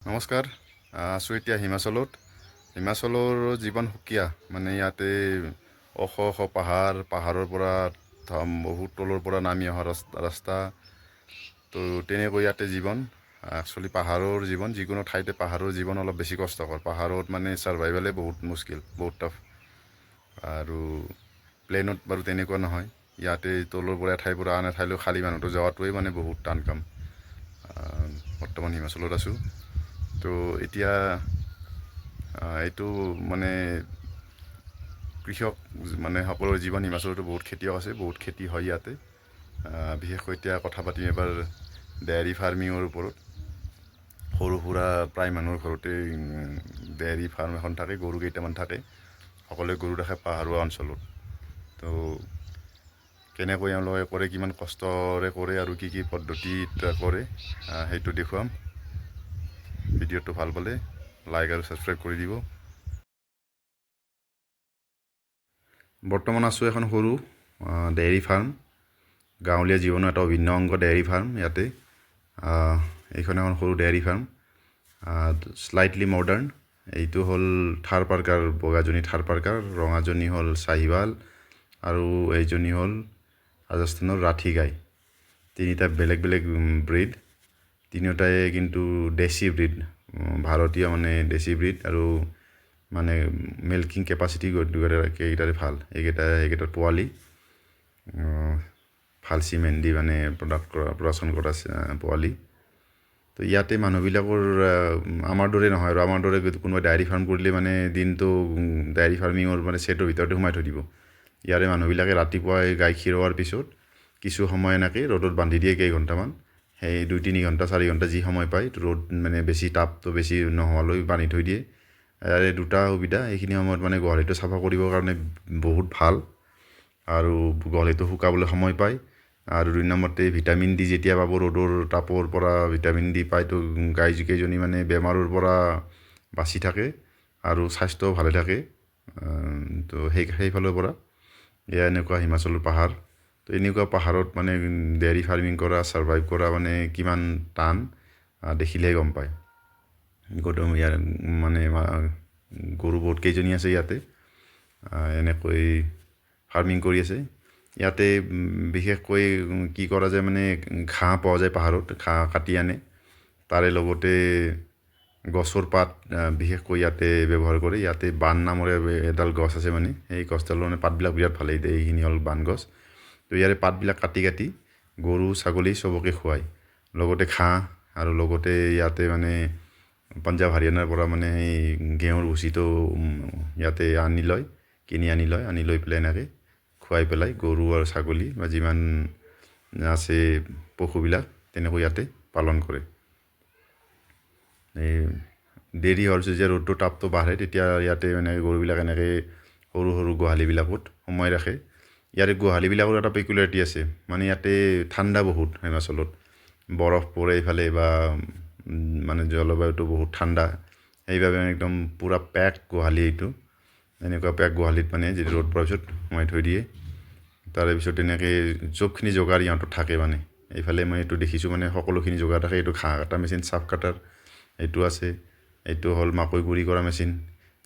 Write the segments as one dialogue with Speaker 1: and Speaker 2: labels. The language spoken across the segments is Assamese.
Speaker 1: নমস্কাৰ। আছোঁ এতিয়া হিমাচলৰ জীৱন সুকীয়া। মানে ইয়াতে ওখ ওখ পাহাৰৰ পৰা বহুত তলৰ পৰা নামি অহা ৰাস্তা। তো তেনেকৈ ইয়াতে জীৱন একচুৱেলি পাহাৰৰ জীৱন, যিকোনো ঠাইতে পাহাৰৰ জীৱন অলপ বেছি কষ্টকৰ। পাহাৰত মানে ছাৰ্ভাইভেলে বহুত মুস্কিল, বহুত টাফ। আৰু প্লেনত বাৰু তেনেকুৱা নহয়। ইয়াতে তলৰ পৰা এঠাইৰ পৰা আন এঠাইলৈ খালী মানুহটো যোৱাটোৱে মানে বহুত টান কাম। বৰ্তমান হিমাচলত আছোঁ। তো এতিয়া এইটো মানে কৃষক মানে সকলৰ জীৱন। হিমাচলতো বহুত খেতিয়ক আছে, বহুত খেতি হয় ইয়াতে। বিশেষকৈ এতিয়া কথা পাতিম এবাৰ ডেয়াৰী ফাৰ্মিঙৰ ওপৰত। সৰু সুৰা প্ৰায় মানুহৰ ঘৰতে ডেয়াৰী ফাৰ্ম এখন থাকে, গৰু কেইটামান থাকে। সকলোৱে গৰু ৰাখে পাহাৰুৱা অঞ্চলত। তো কেনেকৈ এওঁলোকে কৰে, কিমান কষ্টৰে কৰে আৰু কি কি পদ্ধতিত কৰে, সেইটো দেখুৱাম। ভিডিঅ'টো ভাল পালে লাইক আৰু ছাবস্ক্ৰাইব কৰি দিব। বৰ্তমান আছোঁ এখন সৰু ডেয়াৰী ফাৰ্ম। গাঁৱলীয়া জীৱনৰ এটা অভিন্ন অংগ ডেয়াৰী ফাৰ্ম। ইয়াতে এইখন এখন সৰু ডেয়াৰী ফাৰ্ম, শ্লাইটলি মডাৰ্ণ। এইটো হ'ল থাৰপাৰকাৰ, বগাজনী থাৰপাৰকাৰ, ৰঙাজনী হ'ল চাহিৱাল আৰু এইজনী হ'ল ৰাজস্থানৰ ৰাঠি গাই। তিনিটা বেলেগ বেলেগ ব্ৰিড, তিনিওটাই কিন্তু দেশী ব্ৰিড, ভাৰতীয় মানে দেশী ব্ৰিড। আৰু মানে মিল্কিং কেপাচিটি এইকেইটাৰে ভাল। এইকেইটাৰ পোৱালি ভাল চিমেণ্ট দি মানে প্ৰডাকশ্যন কৰা পোৱালি। তো ইয়াতে মানুহবিলাকৰ আমাৰ দৰে নহয় আৰু। আমাৰ দৰে কোনোবাই ডায়েৰী ফাৰ্ম কৰিলে মানে দিনটো ডায়েৰী ফাৰ্মিঙৰ মানে ছেটৰ ভিতৰতে সোমাই থৈ দিব। ইয়াৰে মানুহবিলাকে ৰাতিপুৱাই গাই খীৰোৱাৰ পিছত কিছু সময় এনেকৈ ৰ'দত বান্ধি দিয়ে, কেইঘণ্টামান। সেই 2-3 ঘণ্টা 4 ঘণ্টা যি সময় পায়, ৰ'দ মানে বেছি তাপটো বেছি নোহোৱালৈ বান্ধি থৈ দিয়ে। ইয়াৰে দুটা সুবিধা, এইখিনি সময়ত মানে গোহালিটো চাফা কৰিবৰ কাৰণে বহুত ভাল, আৰু গোহালিটো শুকাবলৈ সময় পায়। আৰু 2 নম্বৰতে ভিটামিন ডি যেতিয়া পাব, ৰ'দৰ তাপৰ পৰা ভিটামিন ডি পায়, তো গাই কেইজনী মানে বেমাৰৰ পৰা বাচি থাকে আৰু স্বাস্থ্যও ভালে থাকে। তো সেইফালৰ পৰা এয়া এনেকুৱা হিমাচলৰ পাহাৰ। তো এনেকুৱা পাহাৰত মানে ডেয়াৰী ফাৰ্মিং কৰা, ছাৰ্ভাইভ কৰা মানে কিমান টান দেখিলেহে গম পায়। ইয়াৰ মানে গৰু বহুত কেইজনী আছে ইয়াতে, এনেকৈ ফাৰ্মিং কৰি আছে। ইয়াতে বিশেষকৈ কি কৰা যায় মানে ঘাঁহ পোৱা যায় পাহাৰত, ঘাঁহ কাটি আনে। তাৰে লগতে গছৰ পাত বিশেষকৈ ইয়াতে ব্যৱহাৰ কৰে। ইয়াতে বান নামৰে এডাল গছ আছে, মানে সেই গছডালৰ মানে পাতবিলাক বিৰাট ভালেই দিয়ে। এইখিনি হ'ল বান গছ। তো ইয়াৰে পাতবিলাক কাটি কাটি গৰু ছাগলী চবকে খুৱায়, লগতে ঘাঁহ। আৰু লগতে ইয়াতে মানে পাঞ্জাৱ হাৰিয়ানাৰ পৰা মানে সেই ঘেঁহুৰ ভুচিটো ইয়াতে কিনি আনি লৈ পেলাই এনেকৈ খুৱাই পেলাই গৰু আৰু ছাগলী বা যিমান আছে পশুবিলাক তেনেকৈ ইয়াতে পালন কৰে। এই দেৰি হোৱাৰ পিছত যেতিয়া ৰ'দটোৰ তাপটো বাঢ়ে, তেতিয়া ইয়াতে মানে গৰুবিলাক এনেকৈ সৰু সৰু গোহালিবিলাকত সোমাই ৰাখে। ইয়াৰে গোহালিবিলাকৰ এটা পেকুলাৰিটি আছে, মানে ইয়াতে ঠাণ্ডা বহুত। হিমাচলত বৰফ পৰে এইফালে, বা মানে জলবায়ুটো বহুত ঠাণ্ডা। সেইবাবে একদম পূৰা পেক গোহালি এইটো। এনেকুৱা পেক গোহালিত মানে যেতিয়া ৰ'দ পৰাৰ পিছত সোমাই থৈ দিয়ে। তাৰে পিছত তেনেকৈ চবখিনি যোগাৰ ইহঁতৰ থাকে। মানে এইফালে মই এইটো দেখিছোঁ, মানে সকলোখিনি যোগাৰ থাকে। এইটো ঘাঁহ কাটা মেচিন, চাফ কাটাৰ এইটো আছে। এইটো হ'ল মাকৈ গুড়ি কৰা মেচিন।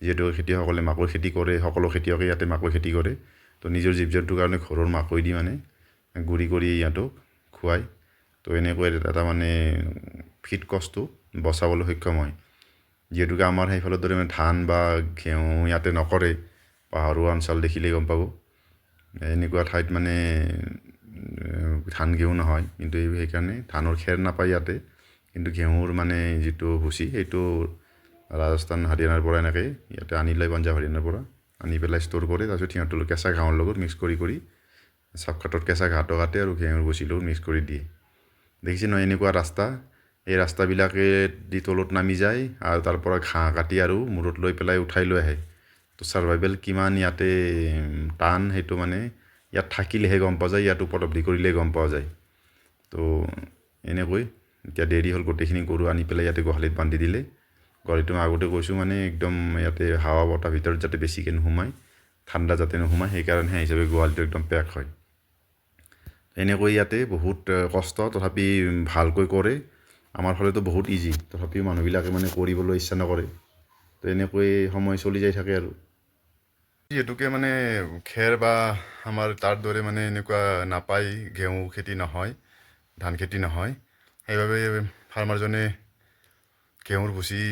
Speaker 1: যিহেতু খেতিয়কসকলে মাকৈ খেতি কৰে, সকলো খেতিয়কে ইয়াতে মাকৈ খেতি কৰে। তো নিজৰ জীৱ জন্তুৰ কাৰণে ঘৰৰ মাকৈ দি মানে গুড়ি কৰি ইহঁতক খুৱায়। তো এনেকৈ এটা মানে ফিড কষ্টটো বচাবলৈ সক্ষম হয়। যিহেতুকে আমাৰ সেইফালৰ দৰে মানে ধান বা ঘেঁহু ইয়াতে নকৰে। পাহাৰুৱা অঞ্চল দেখিলেই গম পাব। এনেকুৱা ঠাইত মানে ধান ঘেঁহু নহয়, কিন্তু সেইকাৰণে ধানৰ খেৰ নাপায় ইয়াতে। কিন্তু ঘেঁহুৰ মানে যিটো ভুচি, সেইটো ৰাজস্থান হাৰিয়ানাৰ পৰা এনেকৈ ইয়াতে আনি লয়, পাঞ্জাৱ হাৰিয়ানাৰ পৰা আনি পেলাই ষ্ট'ৰ কৰে। তাৰপিছত সিহঁতৰ কেঁচা ঘাঁহৰ লগত মিক্স কৰি চাপকাটত কেঁচা ঘাঁহটো কাটে আৰু ঘেঁহুৰ ভুচিৰ লগত মিক্স কৰি দিয়ে। দেখিছে নহয় এনেকুৱা ৰাস্তা, এই ৰাস্তাবিলাকে দি তলত নামি যায় আৰু তাৰ পৰা ঘাঁহ কাটি আৰু মূৰত লৈ পেলাই উঠাই লৈ আহে। তো ছাৰ্ভাইভেল কিমান ইয়াতে টান, সেইটো মানে ইয়াত থাকিলেহে গম পোৱা যায়, ইয়াত উপলব্ধি কৰিলেহে গম পোৱা যায়। তো এনেকৈ এতিয়া দেৰি হ'ল, গোটেইখিনি গৰু আনি পেলাই ইয়াতে গোহালিত বান্ধি দিলে। গোহালিটো মই আগতে কৈছোঁ, মানে একদম ইয়াতে হাৱা বতাহ ভিতৰত যাতে বেছিকৈ নোসোমায়, ঠাণ্ডা যাতে নোসোমায়, সেইকাৰণে সেই হিচাপে গোহালিটো একদম পেক হয়। এনেকৈ ইয়াতে বহুত কষ্ট, তথাপি ভালকৈ কৰে। আমাৰ ফালেতো বহুত ইজি, তথাপিও মানুহবিলাকে মানে কৰিবলৈ ইচ্ছা নকৰে। তো এনেকৈ সময় চলি যাই থাকে আৰু যিহেতুকে মানে খেৰ বা আমাৰ তাৰ দৰে মানে এনেকুৱা নাপায়, ঘেঁহু খেতি নহয়, ধান খেতি নহয়, সেইবাবে ফাৰ্মাৰজনে ঘেঁহুৰ ভুচি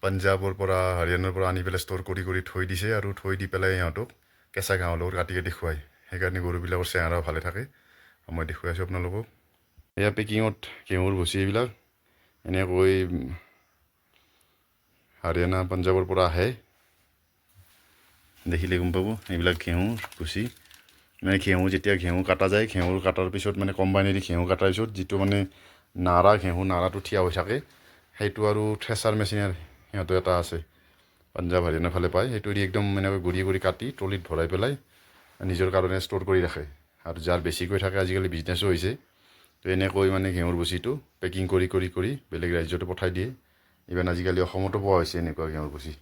Speaker 1: পাঞ্জাৱৰ পৰা হাৰিয়ানাৰ পৰা আনি পেলাই ষ্ট'ৰ কৰি থৈ দিছে আৰু থৈ দি পেলাই সিহঁতক কেঁচা ঘাঁহৰ লগত কাটি কাটি খুৱায়। সেইকাৰণে গৰুবিলাকৰ চেহেৰাও ভালে থাকে। মই দেখুৱাই আছোঁ আপোনালোকক। এয়া পেকিঙত ঘেঁহুৰ ভুচি এইবিলাক এনেকৈ হাৰিয়ানা পাঞ্জাৱৰ পৰা আহে। দেখিলে গম পাব এইবিলাক ঘেঁহুৰ ভুচি। মানে ঘেঁহু যেতিয়া ঘেঁহু কাটা যায়, ঘেঁহু কাটাৰ পিছত মানে কম্বাইনেদি ঘেঁহু কাটাৰ পিছত যিটো মানে নাৰাটো থিয় হৈ থাকে, সেইটো আৰু থ্ৰেচাৰ মেচিন সিহঁতৰ এটা আছে, পাঞ্জাৱ হাৰিয়ানাৰ ফালে পায়। সেইটো দি একদম এনেকৈ গুৰি কাটি ট্ৰলিত ভৰাই পেলাই নিজৰ কাৰণে ষ্ট'ৰ কৰি ৰাখে। আৰু যাৰ বেছিকৈ থাকে, আজিকালি বিজনেছো হৈছে, তো এনেকৈ মানে ঘেঁহুৰ ভুচিটো পেকিং কৰি বেলেগ ৰাজ্যতো পঠাই দিয়ে। ইভেন আজিকালি অসমতো পোৱা হৈছে এনেকুৱা ঘেঁহুৰ ভুচি।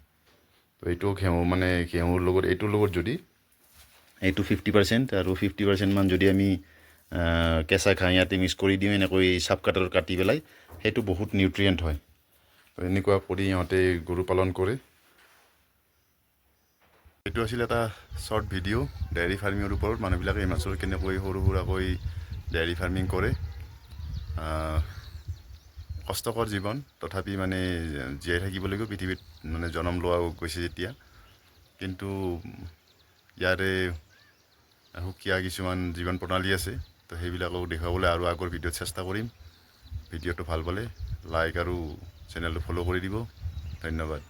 Speaker 1: তো এইটো ঘেঁহু মানে ঘেঁহুৰ লগত এইটোৰ লগত যদি এইটো 50% আৰু 50% মান যদি আমি কেঁচা ঘাঁহ ইয়াতে মিক্স কৰি দিওঁ, এনেকৈ চাপ কাটাৰত কাটি পেলাই, সেইটো বহুত নিউট্ৰিয়েণ্ট হয়। এনেকুৱা কৰি সিহঁতে গৰু পালন কৰে। এইটো আছিল এটা শ্বৰ্ট ভিডিঅ' ডেইৰী ফাৰ্মিঙৰ ওপৰত। মানুহবিলাকে হিমাচলত কেনেকৈ সৰু সুৰাকৈ ডেইৰী ফাৰ্মিং কৰে। কষ্টকৰ জীৱন, তথাপি মানে জীয়াই থাকিবলৈও পৃথিৱীত মানে জনম লোৱা গৈছে যেতিয়া, কিন্তু ইয়াৰে সুকীয়া কিছুমান জীৱন প্ৰণালী আছে। তো সেইবিলাকক দেখুৱাবলৈ আৰু আগৰ ভিডিঅ'ত চেষ্টা কৰিম। ভিডিঅ'টো ভাল পালে লাইক আৰু চেনেলটো ফ'ল' কৰি দিব। ধন্যবাদ।